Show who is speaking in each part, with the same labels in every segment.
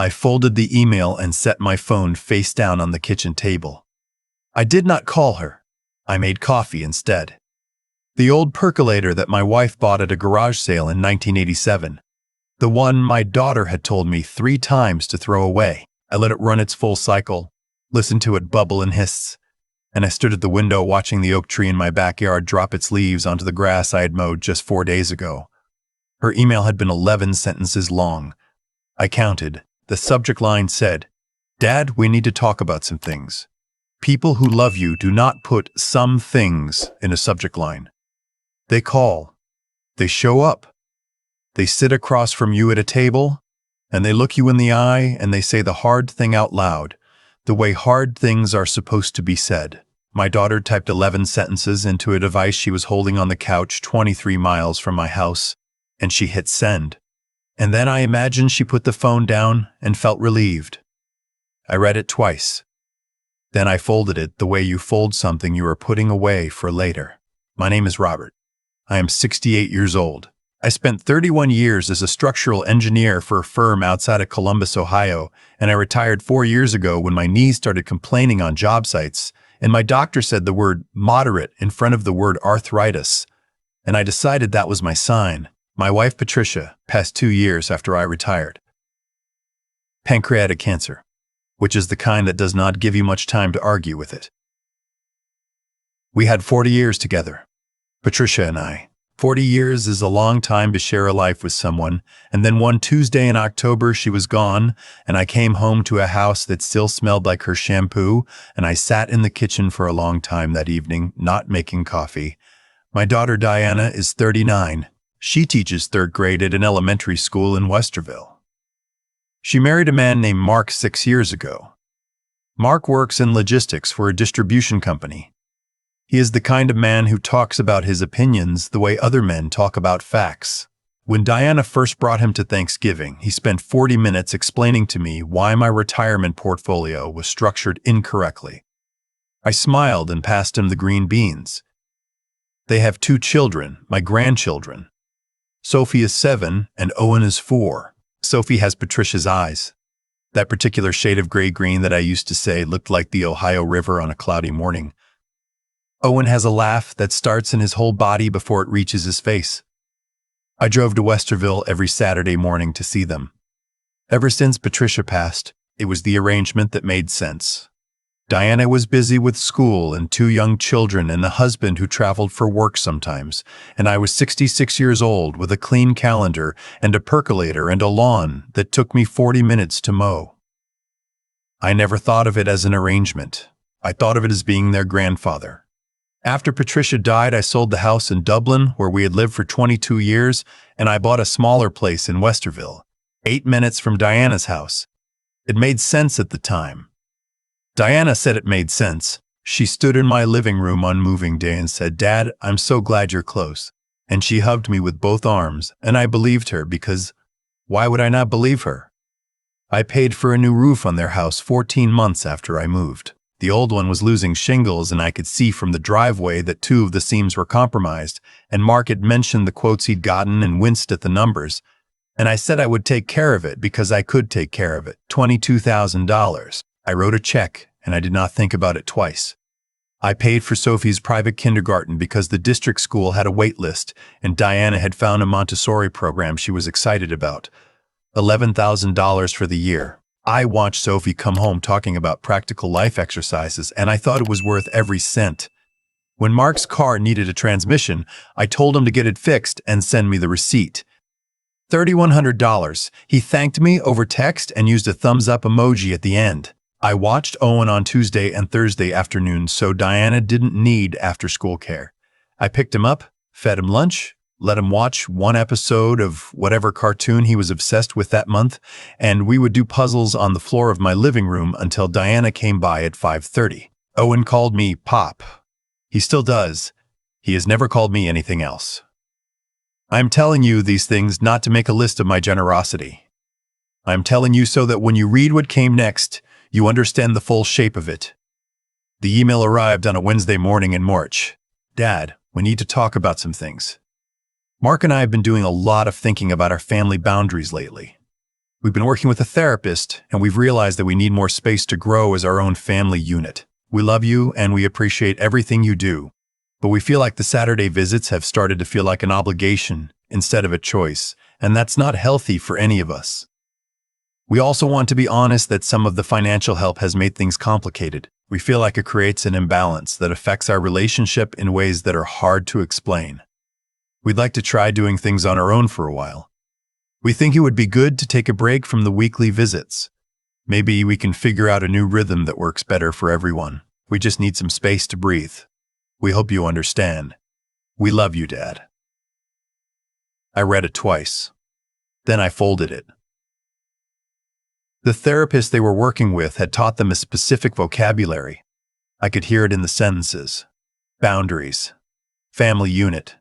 Speaker 1: I folded the email and set my phone face down on the kitchen table. I did not call her. I made coffee instead. The old percolator that my wife bought at a garage sale in 1987. The one my daughter had told me 3 times to throw away. I let it run its full cycle, listened to it bubble and hiss, and I stood at the window watching the oak tree in my backyard drop its leaves onto the grass I had mowed just 4 days ago. Her email had been 11 sentences long. I counted. The subject line said, "Dad, we need to talk about some things." People who love you do not put "some things" in a subject line. They call. They show up. They sit across from you at a table, and they look you in the eye and they say the hard thing out loud, the way hard things are supposed to be said. My daughter typed 11 sentences into a device she was holding on the couch 23 miles from my house, and she hit send. And then I imagined she put the phone down and felt relieved. I read it twice. Then I folded it the way you fold something you are putting away for later. My name is Robert. I am 68 years old. I spent 31 years as a structural engineer for a firm outside of Columbus, Ohio, and I retired 4 years ago when my knees started complaining on job sites, and my doctor said the word moderate in front of the word arthritis, and I decided that was my sign. My wife, Patricia, passed 2 years after I retired. Pancreatic cancer, which is the kind that does not give you much time to argue with it. We had 40 years together, Patricia and I. 40 years is a long time to share a life with someone, and then one Tuesday in October she was gone, and I came home to a house that still smelled like her shampoo, and I sat in the kitchen for a long time that evening, not making coffee. My daughter Diana is 39. She teaches 3rd grade at an elementary school in Westerville. She married a man named Mark 6 years ago. Mark works in logistics for a distribution company. He is the kind of man who talks about his opinions the way other men talk about facts. When Diana first brought him to Thanksgiving, he spent 40 minutes explaining to me why my retirement portfolio was structured incorrectly. I smiled and passed him the green beans. They have 2 children, my grandchildren. Sophie is 7 and Owen is 4. Sophie has Patricia's eyes. That particular shade of gray-green that I used to say looked like the Ohio River on a cloudy morning. Owen has a laugh that starts in his whole body before it reaches his face. I drove to Westerville every Saturday morning to see them. Ever since Patricia passed, it was the arrangement that made sense. Diana was busy with school and 2 young children and a husband who traveled for work sometimes, and I was 66 years old with a clean calendar and a percolator and a lawn that took me 40 minutes to mow. I never thought of it as an arrangement. I thought of it as being their grandfather. After Patricia died, I sold the house in Dublin, where we had lived for 22 years, and I bought a smaller place in Westerville, 8 minutes from Diana's house. It made sense at the time. Diana said it made sense. She stood in my living room on moving day and said, "Dad, I'm so glad you're close." And she hugged me with both arms, and I believed her because why would I not believe her? I paid for a new roof on their house 14 months after I moved. The old one was losing shingles, and I could see from the driveway that 2 of the seams were compromised, and Mark had mentioned the quotes he'd gotten and winced at the numbers. And I said I would take care of it because I could take care of it. $22,000. I wrote a check, and I did not think about it twice. I paid for Sophie's private kindergarten because the district school had a wait list, and Diana had found a Montessori program she was excited about. $11,000 for the year. I watched Sophie come home talking about practical life exercises, and I thought it was worth every cent. When Mark's car needed a transmission, I told him to get it fixed and send me the receipt. $3,100. He thanked me over text and used a thumbs-up emoji at the end. I watched Owen on Tuesday and Thursday afternoons, so Diana didn't need after-school care. I picked him up, fed him lunch, let him watch 1 episode of whatever cartoon he was obsessed with that month, and we would do puzzles on the floor of my living room until Diana came by at 5:30. Owen called me Pop. He still does. He has never called me anything else. I'm telling you these things not to make a list of my generosity. I'm telling you so that when you read what came next, you understand the full shape of it. The email arrived on a Wednesday morning in March. "Dad, we need to talk about some things. Mark and I have been doing a lot of thinking about our family boundaries lately. We've been working with a therapist, and we've realized that we need more space to grow as our own family unit. We love you, and we appreciate everything you do. But we feel like the Saturday visits have started to feel like an obligation instead of a choice, and that's not healthy for any of us. We also want to be honest that some of the financial help has made things complicated. We feel like it creates an imbalance that affects our relationship in ways that are hard to explain. We'd like to try doing things on our own for a while. We think it would be good to take a break from the weekly visits. Maybe we can figure out a new rhythm that works better for everyone. We just need some space to breathe. We hope you understand. We love you, Dad. I read it twice. Then I folded it. The therapist they were working with had taught them a specific vocabulary. I could hear it in the sentences. Boundaries, family unit,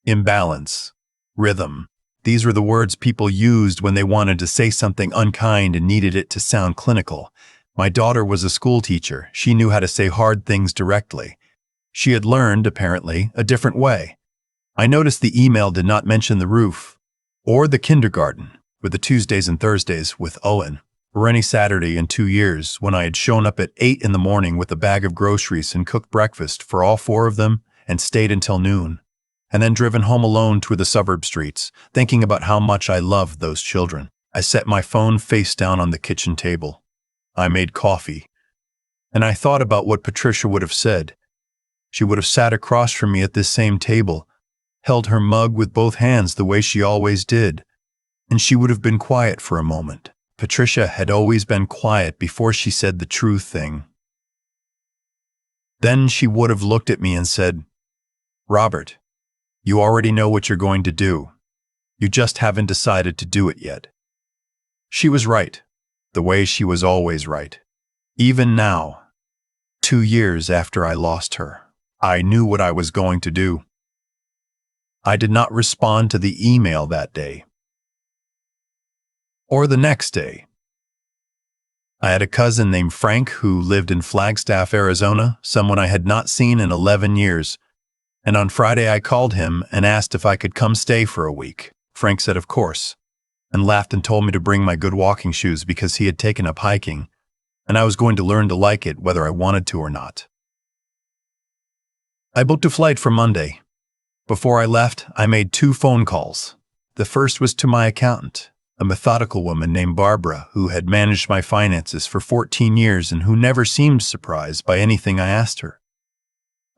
Speaker 1: imbalance, rhythm. These were the words people used when they wanted to say something unkind and needed it to sound clinical. My daughter was a school teacher. She knew how to say hard things directly. She had learned, apparently, a different way. I noticed the email did not mention the roof, or the kindergarten, with the Tuesdays and Thursdays with Owen, or any Saturday in 2 years when I had shown up at 8 in the morning with a bag of groceries and cooked breakfast for all 4 of them and stayed until noon, and then driven home alone through the suburb streets, thinking about how much I loved those children. I set my phone face down on the kitchen table. I made coffee, and I thought about what Patricia would have said. She would have sat across from me at this same table, held her mug with both hands the way she always did, and she would have been quiet for a moment. Patricia had always been quiet before she said the true thing. Then she would have looked at me and said, "Robert, you already know what you're going to do. You just haven't decided to do it yet." She was right, the way she was always right. Even now, 2 years after I lost her, I knew what I was going to do. I did not respond to the email that day, or the next day. I had a cousin named Frank who lived in Flagstaff, Arizona, someone I had not seen in 11 years. And on Friday I called him and asked if I could come stay for a week. Frank said of course, and laughed and told me to bring my good walking shoes because he had taken up hiking, and I was going to learn to like it whether I wanted to or not. I booked a flight for Monday. Before I left, I made 2 phone calls. The first was to my accountant, a methodical woman named Barbara who had managed my finances for 14 years and who never seemed surprised by anything I asked her.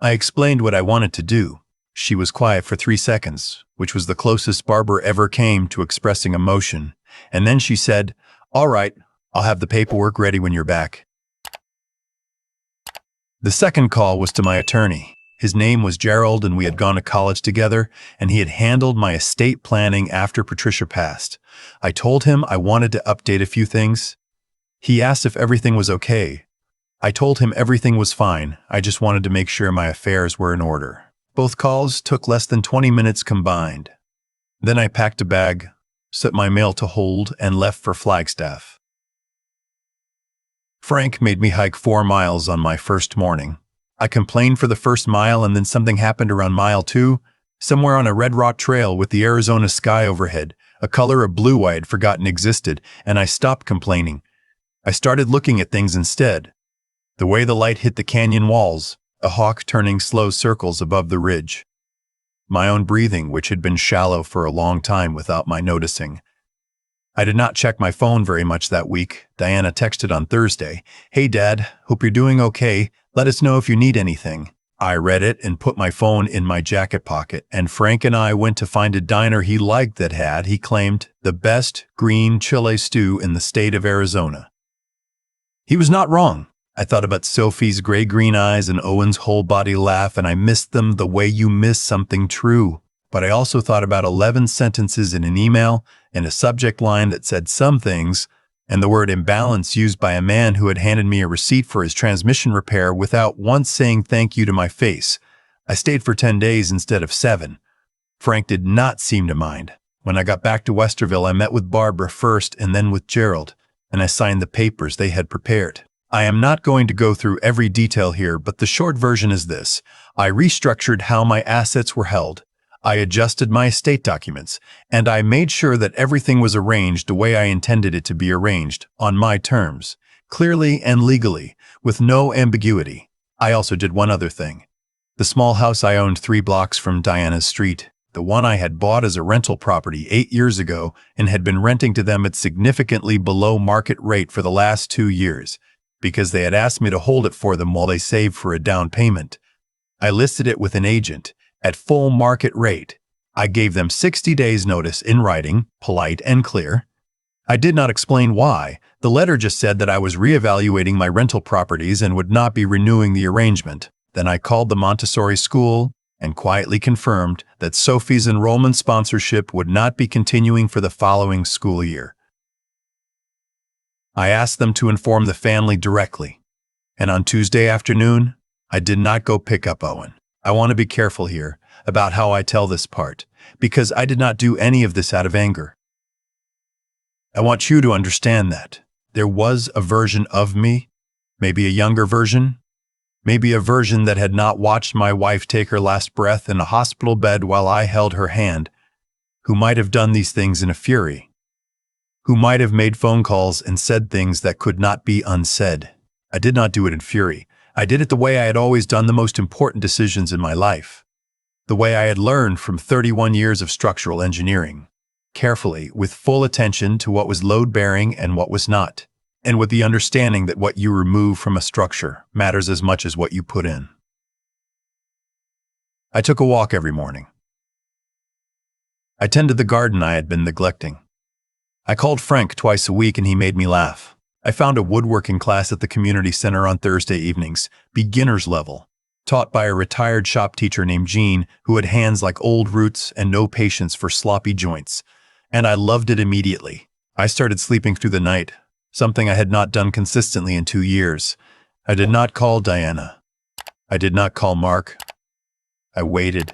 Speaker 1: I explained what I wanted to do. She was quiet for 3 seconds, which was the closest Barbara ever came to expressing emotion, and then she said, "All right, I'll have the paperwork ready when you're back." The second call was to my attorney. His name was Gerald, and we had gone to college together, and he had handled my estate planning after Patricia passed. I told him I wanted to update a few things. He asked if everything was okay. I told him everything was fine. I just wanted to make sure my affairs were in order. Both calls took less than 20 minutes combined. Then I packed a bag, set my mail to hold, and left for Flagstaff. Frank made me hike 4 miles on my first morning. I complained for the first mile, and then something happened around mile 2, somewhere on a red rock trail with the Arizona sky overhead, a color of blue I had forgotten existed, and I stopped complaining. I started looking at things instead. The way the light hit the canyon walls, a hawk turning slow circles above the ridge. My own breathing, which had been shallow for a long time without my noticing. I did not check my phone very much that week. Diana texted on Thursday, "Hey Dad, hope you're doing okay. Let us know if you need anything." I read it and put my phone in my jacket pocket, and Frank and I went to find a diner he liked that had, he claimed, the best green chile stew in the state of Arizona. He was not wrong. I thought about Sophie's gray-green eyes and Owen's whole-body laugh, and I missed them the way you miss something true. But I also thought about 11 sentences in an email and a subject line that said some things, and the word imbalance used by a man who had handed me a receipt for his transmission repair without once saying thank you to my face. I stayed for 10 days instead of 7. Frank did not seem to mind. When I got back to Westerville, I met with Barbara first and then with Gerald, and I signed the papers they had prepared. I am not going to go through every detail here, but the short version is this. I restructured how my assets were held. I adjusted my estate documents, and I made sure that everything was arranged the way I intended it to be arranged, on my terms, clearly and legally, with no ambiguity. I also did one other thing. The small house I owned 3 blocks from Diana's street, the one I had bought as a rental property 8 years ago and had been renting to them at significantly below market rate for the last 2 years, because they had asked me to hold it for them while they saved for a down payment. I listed it with an agent at full market rate. I gave them 60 days notice in writing, polite and clear. I did not explain why. The letter just said that I was reevaluating my rental properties and would not be renewing the arrangement. Then I called the Montessori school and quietly confirmed that Sophie's enrollment sponsorship would not be continuing for the following school year. I asked them to inform the family directly, and on Tuesday afternoon, I did not go pick up Owen. I want to be careful here about how I tell this part, because I did not do any of this out of anger. I want you to understand that there was a version of me, maybe a younger version, maybe a version that had not watched my wife take her last breath in a hospital bed while I held her hand, who might have done these things in a fury, who might have made phone calls and said things that could not be unsaid. I did not do it in fury. I did it the way I had always done the most important decisions in my life, the way I had learned from 31 years of structural engineering, carefully, with full attention to what was load-bearing and what was not, and with the understanding that what you remove from a structure matters as much as what you put in. I took a walk every morning. I tended the garden I had been neglecting. I called Frank twice a week and he made me laugh. I found a woodworking class at the community center on Thursday evenings, beginner's level, taught by a retired shop teacher named Jean who had hands like old roots and no patience for sloppy joints. And I loved it immediately. I started sleeping through the night, something I had not done consistently in 2 years. I did not call Diana. I did not call Mark. I waited.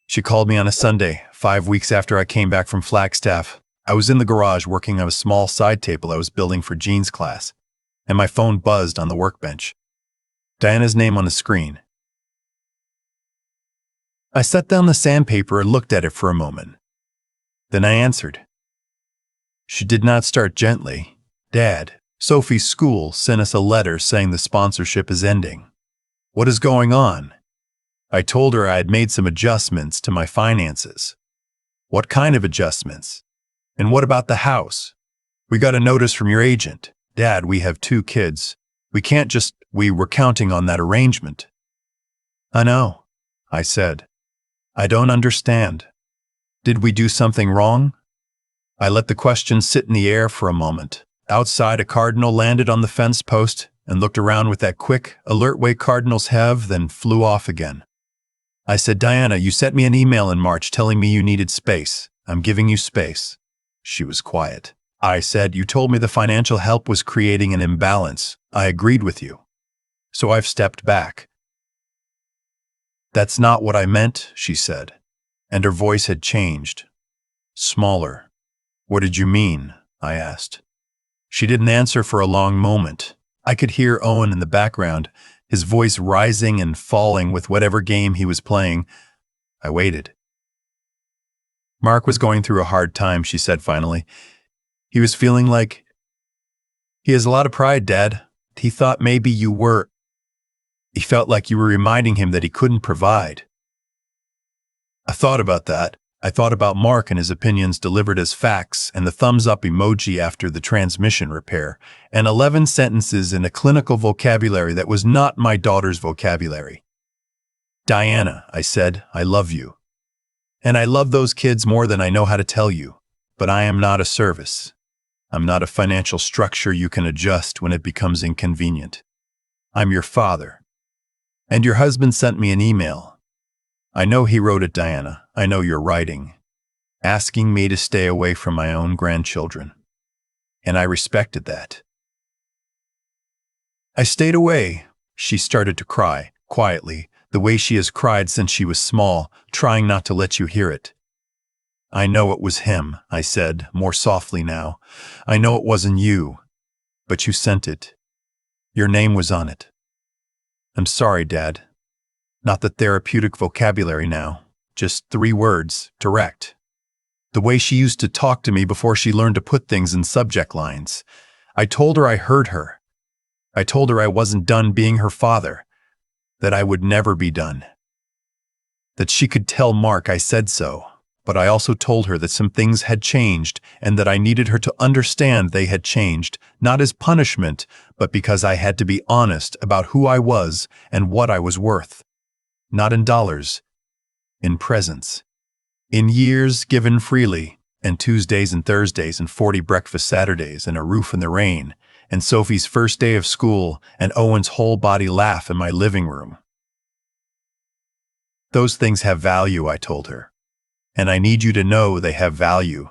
Speaker 1: She called me on a Sunday, 5 weeks after I came back from Flagstaff. I was in the garage working on a small side table I was building for Jean's class, and my phone buzzed on the workbench. Diana's name on the screen. I set down the sandpaper and looked at it for a moment. Then I answered. She did not start gently. Dad, Sophie's school sent us a letter saying the sponsorship is ending. What is going on? I told her I had made some adjustments to my finances. What kind of adjustments? And what about the house? We got a notice from your agent. Dad, we have 2 kids. We can't just, we were counting on that arrangement. I know, I said. I don't understand. Did we do something wrong? I let the question sit in the air for a moment. Outside, a cardinal landed on the fence post and looked around with that quick, alert way cardinals have, then flew off again. I said, Diana, you sent me an email in March telling me you needed space. I'm giving you space. She was quiet. I said, you told me the financial help was creating an imbalance. I agreed with you. So I've stepped back. That's not what I meant, she said, and her voice had changed. Smaller. What did you mean? I asked. She didn't answer for a long moment. I could hear Owen in the background, his voice rising and falling with whatever game he was playing. I waited. Mark was going through a hard time, she said finally. He was feeling like... He has a lot of pride, Dad. He thought maybe you were... He felt like you were reminding him that he couldn't provide. I thought about that. I thought about Mark and his opinions delivered as facts and the thumbs-up emoji after the transmission repair, and 11 sentences in a clinical vocabulary that was not my daughter's vocabulary. Diana, I said, I love you. And I love those kids more than I know how to tell you, but I am not a service. I'm not a financial structure you can adjust when it becomes inconvenient. I'm your father. And your husband sent me an email. I know he wrote it, Diana. I know you're writing, asking me to stay away from my own grandchildren. And I respected that. I stayed away. She started to cry, quietly, the way she has cried since she was small, trying not to let you hear it. I know it was him, I said, more softly now. I know it wasn't you, but you sent it. Your name was on it. I'm sorry, Dad. Not the therapeutic vocabulary now. Just 3 words, direct. The way she used to talk to me before she learned to put things in subject lines. I told her I heard her. I told her I wasn't done being her father, that I would never be done. That she could tell Mark I said so, but I also told her that some things had changed and that I needed her to understand they had changed, not as punishment, but because I had to be honest about who I was and what I was worth. Not in dollars, in presence. In years given freely, and Tuesdays and Thursdays and 40 breakfast Saturdays and a roof in the rain, and Sophie's first day of school and Owen's whole body laugh in my living room. Those things have value, I told her. And I need you to know they have value.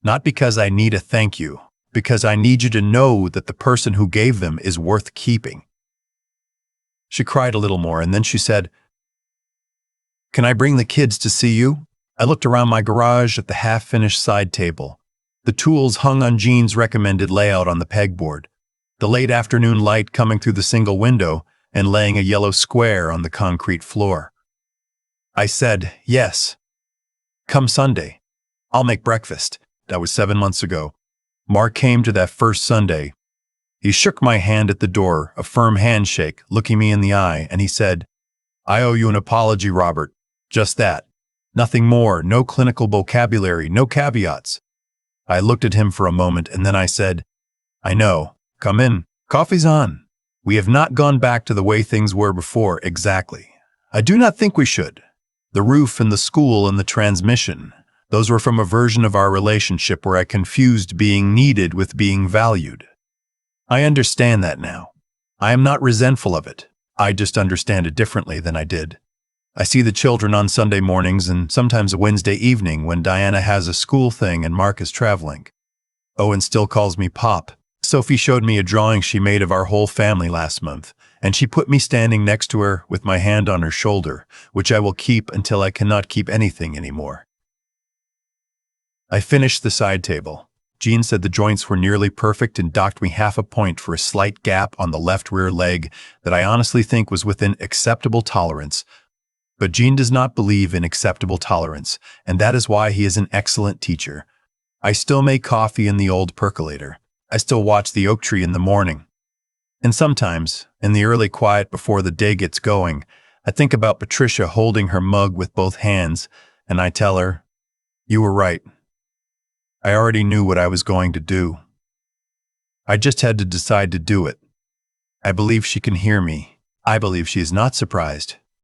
Speaker 1: Not because I need a thank you, because I need you to know that the person who gave them is worth keeping. She cried a little more, and then she said, "Can I bring the kids to see you?" I looked around my garage at the half-finished side table. The tools hung on Jean's recommended layout on the pegboard, the late afternoon light coming through the single window and laying a yellow square on the concrete floor. I said, "Yes. Come Sunday. I'll make breakfast." That was 7 months ago. Mark came to that first Sunday. He shook my hand at the door, a firm handshake, looking me in the eye, and he said, "I owe you an apology, Robert. Just that. Nothing more, no clinical vocabulary, no caveats." I looked at him for a moment, and then I said, "I know. Come in. Coffee's on. We have not gone back to the way things were before, exactly. I do not think we should. The roof and the school and the transmission, those were from a version of our relationship where I confused being needed with being valued. I understand that now. I am not resentful of it. I just understand it differently than I did. I see the children on Sunday mornings and sometimes a Wednesday evening when Diana has a school thing and Mark is traveling. Owen still calls me Pop. Sophie showed me a drawing she made of our whole family last month, and she put me standing next to her with my hand on her shoulder, which I will keep until I cannot keep anything anymore. I finished the side table. Jean said the joints were nearly perfect and docked me half a point for a slight gap on the left rear leg that I honestly think was within acceptable tolerance. But Jean does not believe in acceptable tolerance, and that is why he is an excellent teacher. I still make coffee in the old percolator. I still watch the oak tree in the morning. And sometimes, in the early quiet before the day gets going, I think about Patricia holding her mug with both hands, and I tell her, "You were right. I already knew what I was going to do. I just had to decide to do it." I believe she can hear me. I believe she is not surprised.